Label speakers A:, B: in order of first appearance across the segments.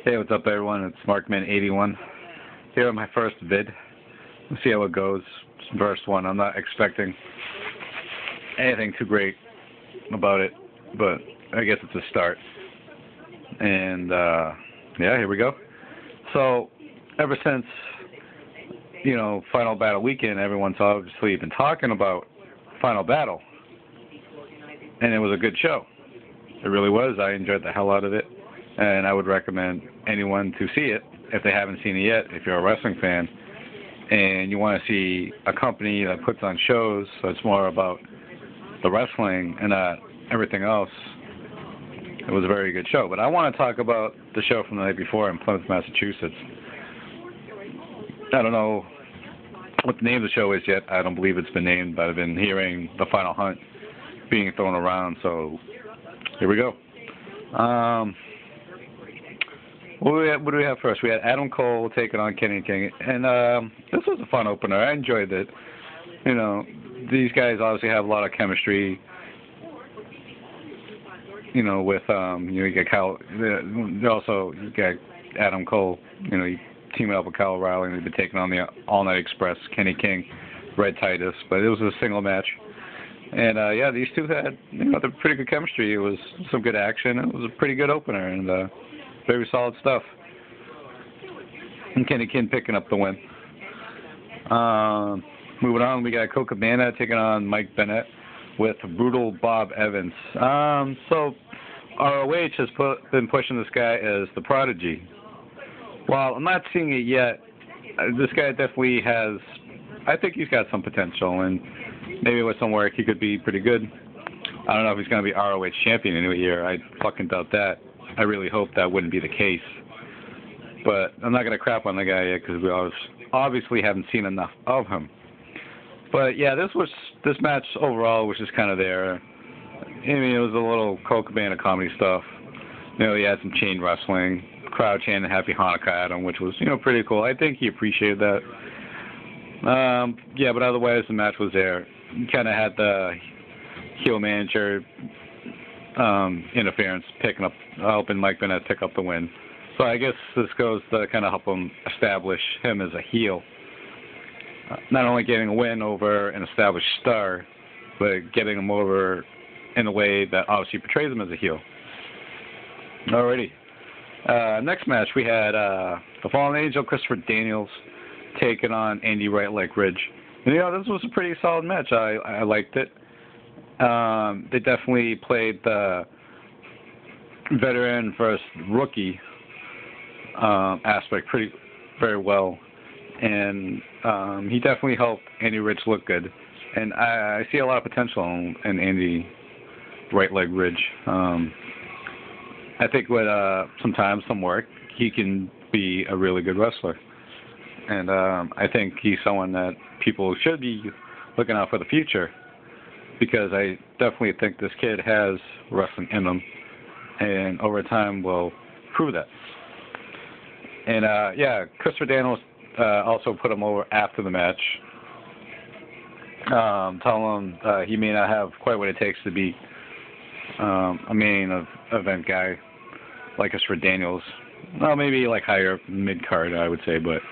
A: Hey, what's up, everyone? It's Markman81 here on my first vid. We'll see how it goes. It's the first one. I'm not expecting anything too great about it, but I guess it's a start. And yeah, here we go. So, ever since Final Battle weekend, everyone's obviously been talking about Final Battle, and it was a good show. It really was. I enjoyed the hell out of it. And I would recommend anyone to see it if they haven't seen it yet. If you're a wrestling fan and you want to see a company that puts on shows, so it's more about the wrestling and not everything else, it was a very good show. But I want to talk about the show from the night before in Plymouth, Massachusetts. I don't know what the name of the show is yet. I don't believe it's been named, but I've been hearing the Final Hunt being thrown around, so here we go. What do we have first? We had Adam Cole taking on Kenny King, and this was a fun opener. I enjoyed it. These guys obviously have a lot of chemistry. With you got Kyle. Also, you got Adam Cole. You teaming up with Kyle O'Reilly, and they've been taking on the All Night Express, Kenny King, Red Titus. But it was a single match, and yeah, these two had the pretty good chemistry. It was some good action. It was a pretty good opener, and very solid stuff. And Kenny King picking up the win. Moving on, we got Colt Cabana taking on Mike Bennett with Brutal Bob Evans. So ROH has been pushing this guy as the prodigy. While I'm not seeing it yet, this guy definitely has, I think he's got some potential, and maybe with some work he could be pretty good. I don't know if he's going to be ROH champion in a year. I fucking doubt that. I really hope that wouldn't be the case. But I'm not going to crap on the guy yet because we obviously haven't seen enough of him. But yeah, this match overall was just kind of there. I mean, it was a little Colt Cabana comedy stuff. He had some chain wrestling, crowd chanting Happy Hanukkah at him, which was pretty cool. I think he appreciated that. Yeah, but otherwise the match was there. You kind of had the heel manager interference helping Mike Bennett pick up the win. So I guess this goes to kind of help him establish him as a heel. Not only getting a win over an established star, but getting him over in a way that obviously portrays him as a heel. Alrighty. Next match we had the Fallen Angel, Christopher Daniels, taking on Andy Right Leg Ridge. And this was a pretty solid match. I liked it. They definitely played the veteran versus rookie aspect very well, and he definitely helped Andy Ridge look good. And I see a lot of potential in Andy Right Leg Ridge. I think with some work, he can be a really good wrestler. And I think he's someone that people should be looking out for the future, because I definitely think this kid has wrestling in him, and over time will prove that. And yeah, Christopher Daniels also put him over after the match, telling him he may not have quite what it takes to be a main event guy like Christopher Daniels. Well, maybe like higher mid-card, I would say, but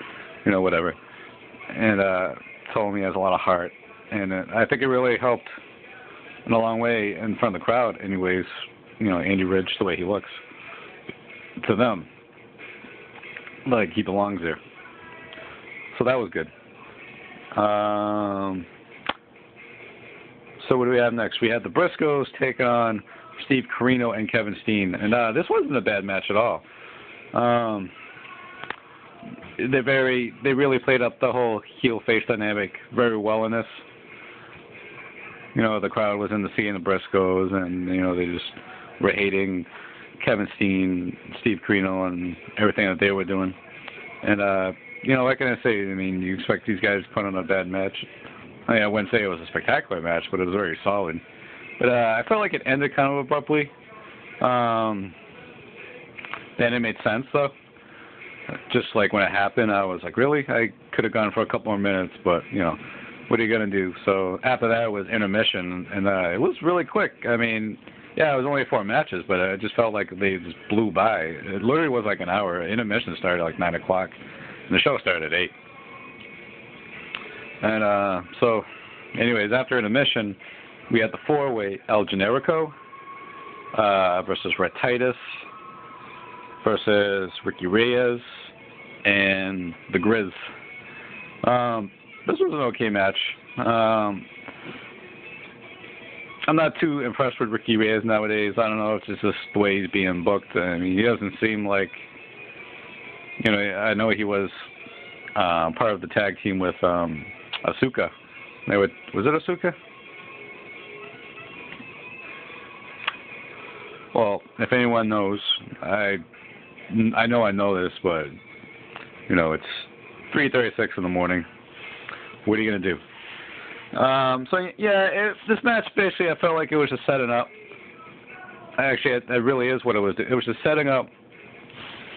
A: whatever. And told him he has a lot of heart, and I think it really helped in a long way in front of the crowd anyways, Andy Ridge, the way he looks to them, like he belongs there. So that was good. So what do we have next? We had the Briscoes take on Steve Corino and Kevin Steen, and this wasn't a bad match at all. They really played up the whole heel face dynamic very well in this. The crowd was into seeing the Briscoes, and they just were hating Kevin Steen, Steve Corino, and everything that they were doing. And what can I say? I mean, you expect these guys to put on a bad match. I wouldn't say it was a spectacular match, but it was very solid. But I felt like it ended kind of abruptly. Then it made sense though. Just like when it happened, I was like, really? I could have gone for a couple more minutes, but what are you going to do? So after that, it was intermission, and it was really quick. I mean, Yeah, it was only 4 matches, but it just felt like they just blew by. It literally was like an hour. Intermission started at like 9 o'clock, and the show started at 8. And so, anyways, after intermission, we had the 4-way El Generico versus Red Titus versus Ricky Reyes and the Grizz. This was an okay match. I'm not too impressed with Ricky Reyes nowadays. I don't know if it's just the way he's being booked. I mean, he doesn't seem like, I know he was part of the tag team with Asuka. Was it Asuka? Well, if anyone knows, I know this, but it's 3:36 in the morning. What are you gonna do? So yeah, this match basically I felt like it was just setting up. Actually, that really is what it was. It was just setting up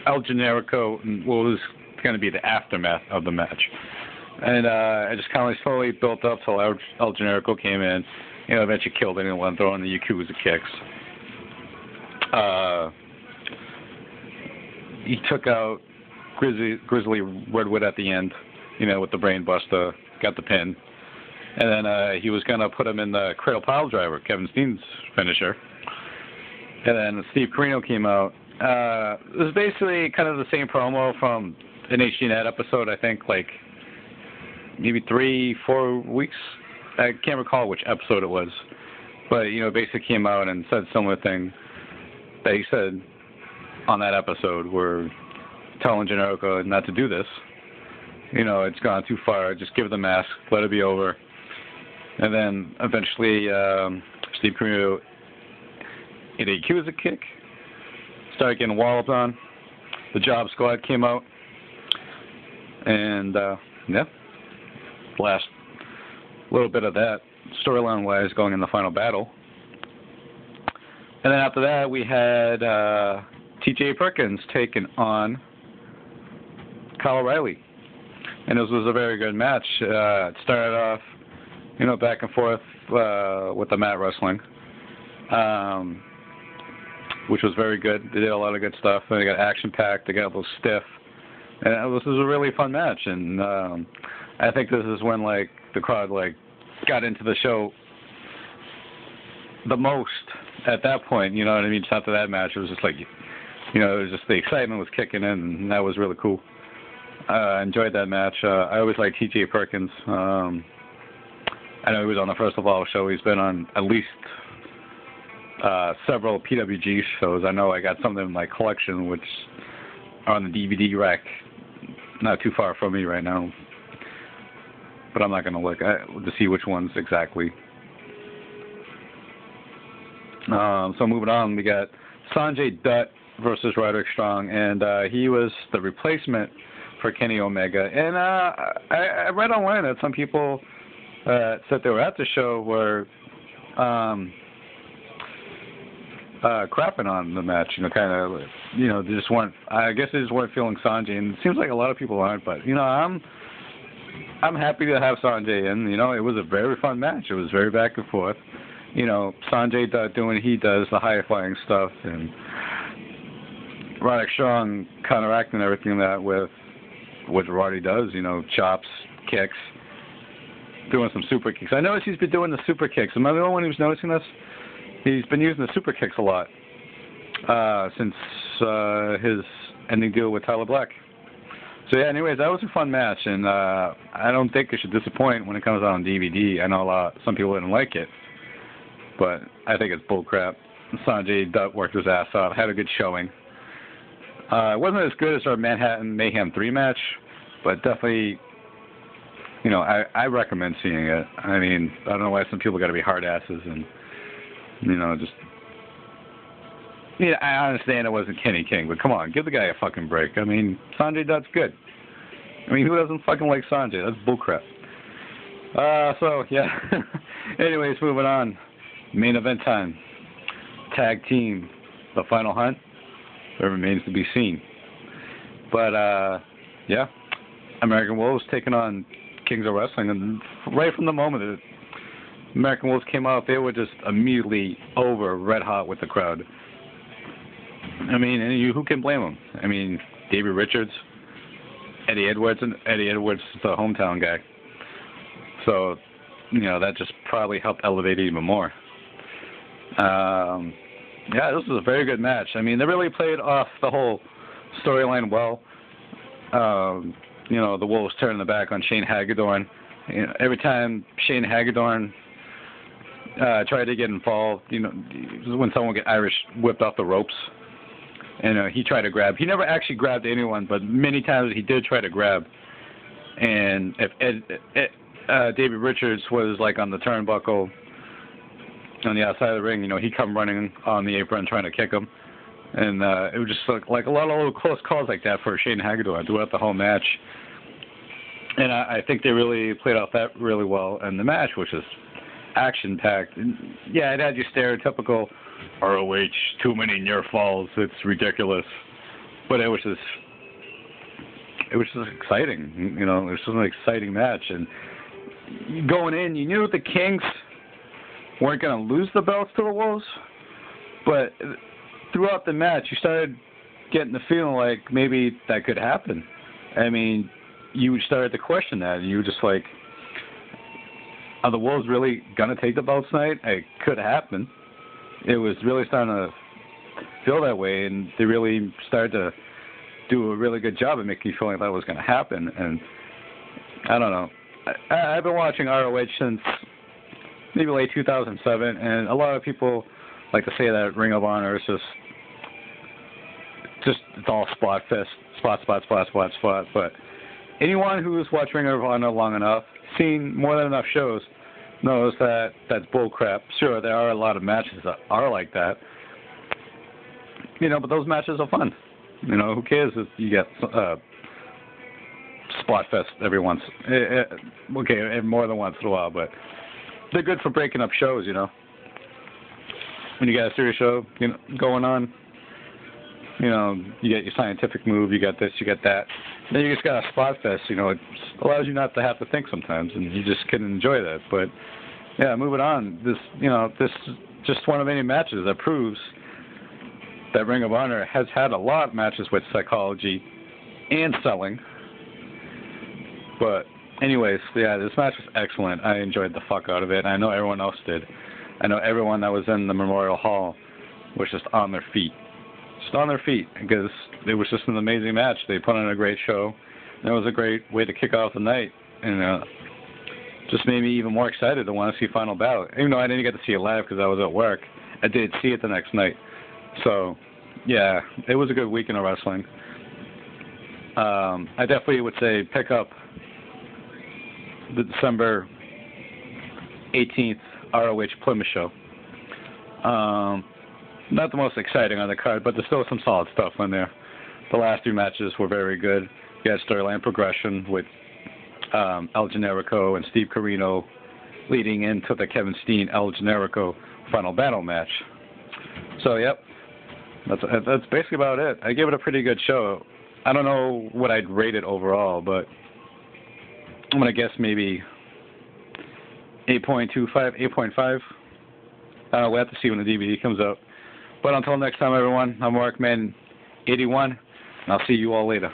A: El Generico, what was going to be the aftermath of the match, and it just kind of slowly built up till El Generico came in. Eventually killed anyone throwing the Yakuza kicks. He took out Grizzly Redwood at the end, with the brain buster, got the pin. And then he was going to put him in the Cradle Pile Driver, Kevin Steen's finisher. And then Steve Corino came out. It was basically kind of the same promo from an HDNet episode, I think, like maybe 3-4 weeks. I can't recall which episode it was. But, basically came out and said similar thing that he said on that episode, where telling Generico not to do this. It's gone too far. Just give the mask. Let it be over. And then eventually Steve Corino hit a Yakuza kick. Started getting walloped on. The Job Squad came out. And, last little bit of that storyline-wise going in the final battle. And then after that, we had T.J. Perkins taking on Kyle O'Reilly. And this was a very good match. It started off, back and forth with the mat wrestling, which was very good. They did a lot of good stuff. They got action-packed. They got a little stiff. And this was a really fun match. And I think this is when, the crowd, got into the show the most at that point. You know what I mean? Just after that match, it was just it was just the excitement was kicking in, and that was really cool. I enjoyed that match. I always liked T.J. Perkins. I know he was on the First of All show. He's been on at least several PWG shows. I know I got some of them in my collection, which are on the DVD rack, not too far from me right now. But I'm not going to look to see which ones exactly. So moving on, we got Sanjay Dutt versus Roderick Strong, and he was the replacement for Kenny Omega. And I read online that some people said they were at the show were crapping on the match, they just weren't. I guess they just weren't feeling Sanjay, and it seems like a lot of people aren't. But I'm happy to have Sanjay in. It was a very fun match. It was very back and forth. Sanjay doing what he does, the high flying stuff, and Roderick Strong counteracting everything that with what Roddy does. Chops, kicks, doing some super kicks. I noticed he's been doing the super kicks. Am I the only one who's noticing this? He's been using the super kicks a lot since his ending deal with Tyler Black. So yeah, anyways, that was a fun match, and I don't think it should disappoint when it comes out on DVD. I know some people didn't like it, but I think it's bullcrap. Sanjay Dutt worked his ass off, had a good showing. It wasn't as good as our Manhattan Mayhem 3 match, but definitely, I recommend seeing it. I mean, I don't know why some people got to be hard asses and, I understand it wasn't Kenny King, but come on, give the guy a fucking break. I mean, Sanjay Dutt's good. I mean, who doesn't fucking like Sanjay? That's bullcrap. So, yeah. Anyways, moving on. Main event time. Tag team. The final hunt. It remains to be seen. But, yeah. American Wolves taking on Kings of Wrestling. And right from the moment American Wolves came out, they were just immediately over red hot with the crowd. I mean, and who can blame them? I mean, Davey Richards, Eddie Edwards is the hometown guy. So, that just probably helped elevate it even more. Yeah, this was a very good match. I mean, they really played off the whole storyline well. The Wolves turning the back on Shane Hagedorn. Every time Shane Hagedorn tried to get involved, when someone get Irish whipped off the ropes, and he tried to grab. He never actually grabbed anyone, but many times he did try to grab. And if Davey Richards was like on the turnbuckle on the outside of the ring, he'd come running on the apron trying to kick him. And it was just like a lot of little close calls like that for Shane Hagedorn throughout the whole match. And I think they really played off that really well. And the match was just action-packed. And yeah, it had your stereotypical ROH, too many near falls, it's ridiculous. But it was just exciting. It was just an exciting match. And going in, you knew the Kings weren't going to lose the belts to the Wolves, but throughout the match, you started getting the feeling like maybe that could happen. I mean, you started to question that, and you were just like, are the Wolves really going to take the belts tonight? It could happen. It was really starting to feel that way, and they really started to do a really good job of making you feel like that was going to happen. And I don't know. I've been watching ROH since maybe late 2007, and a lot of people like to say that Ring of Honor is just it's all spot fest, spot. But anyone who's watched Ring of Honor long enough, seen more than enough shows, knows that that's bull crap. Sure, there are a lot of matches that are like that, but those matches are fun. Who cares if you get spot fest every once, okay, more than once in a while, but they're good for breaking up shows, When you got a serious show, going on, you get your scientific move, you got this, you got that. Then you just got a spot fest, it allows you not to have to think sometimes, and you just can enjoy that. But, yeah, moving on, this is just one of many matches that proves that Ring of Honor has had a lot of matches with psychology and selling. But, anyways, yeah, this match was excellent. I enjoyed the fuck out of it. I know everyone else did. I know everyone that was in the Memorial Hall was just on their feet. Just on their feet, because it was just an amazing match. They put on a great show, and it was a great way to kick off the night. And just made me even more excited to want to see Final Battle. Even though I didn't get to see it live because I was at work, I did see it the next night. So, yeah, it was a good weekend of wrestling. I definitely would say pick up the December 18th ROH Plymouth show. Not the most exciting on the card, but there's still some solid stuff in there. The last 3 matches were very good. You had storyline progression with El Generico and Steve Corino leading into the Kevin Steen El Generico Final Battle match. So, yep, that's basically about it. I gave it a pretty good show. I don't know what I'd rate it overall, but I'm going to guess maybe 8.25, 8.5. We'll have to see when the DVD comes out. But until next time, everyone, I'm Markman81, and I'll see you all later.